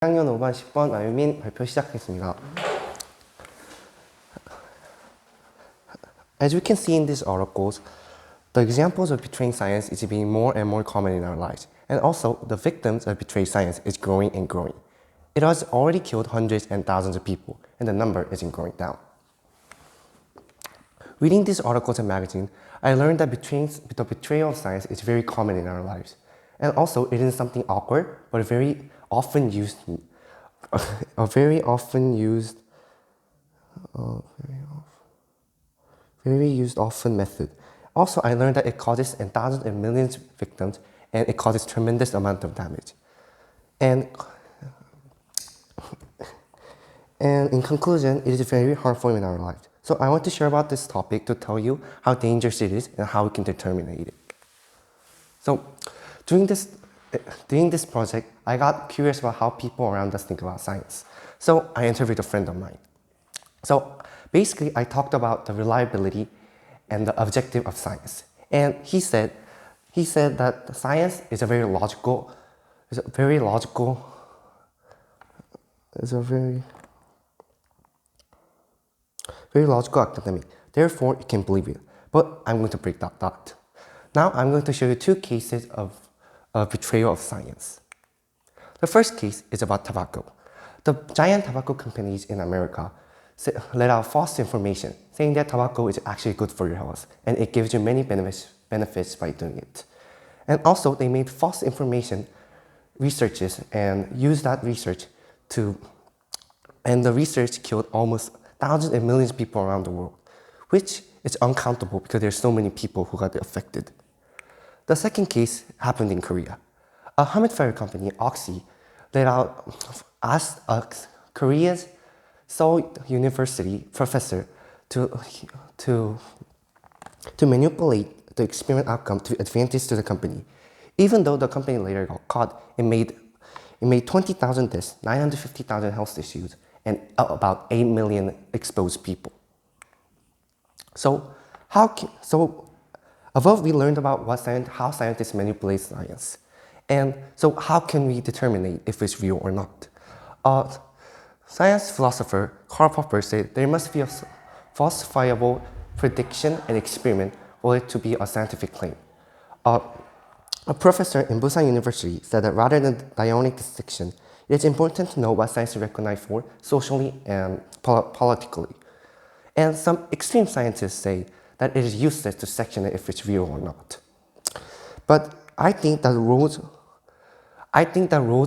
학년 5반 10번 아유민 발표 시작하겠습니다. As we can see in these articles, the examples of betraying science is being more and more common in our lives. And also, the victims of betrayed science is growing and growing. It has already killed hundreds and thousands of people, and the number isn't going down. Reading these articles and magazines, I learned that the betrayal of science is very common in our lives. And also, it isn't something awkward, but a very often used method. Also, I learned that it causes thousands and millions of victims, and it causes tremendous amount of damage. And in conclusion, it is very harmful in our lives. So I want to share about this topic to tell you how dangerous it is and how we can terminate it. So during this project, I got curious about how people around us think about science. So I interviewed a friend of mine. So basically, I talked about the reliability and the objective of science. And he said that science is a very logical academic. Therefore, you can believe it. But I'm going to break that thought. Now, I'm going to show you two cases of betrayal of science. The first case is about tobacco. The giant tobacco companies in America let out false information saying that tobacco is actually good for your health and it gives you many benefits by doing it. And also, they made false information researches and used that research and the research killed almost thousands and millions of people around the world, which is uncountable because there's so many people who got affected. The second case happened in Korea. A humidifier company, Oxy, asked a Korea's Seoul University professor to manipulate the experiment outcome to advantage to the company. Even though the company later got caught, it made 20,000 deaths, 950,000 health issues, and about 8 million exposed people. So above we learned about how scientists manipulate science. And so how can we determine if it's real or not? Science philosopher Karl Popper said there must be a falsifiable prediction and experiment for it to be a scientific claim. A professor in Busan University said that rather than dionic distinction, it is important to know what science is recognized for socially and politically. And some extreme scientists say that it is useless to section it if it's real or not. But I think that roles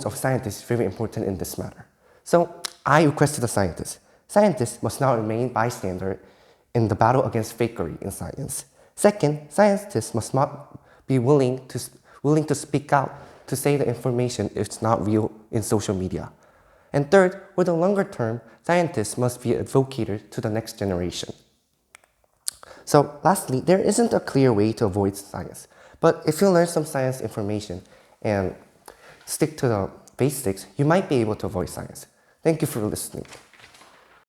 of scientists is very important in this matter. So I requested the scientists must not remain bystander in the battle against fakery in science. Second, scientists must not be willing to speak out to say the information if it's not real in social media. And third, for the longer term, scientists must be advocated to the next generation. So lastly, there isn't a clear way to avoid science. But if you learn some science information and stick to the basics, you might be able to avoid science. Thank you for listening.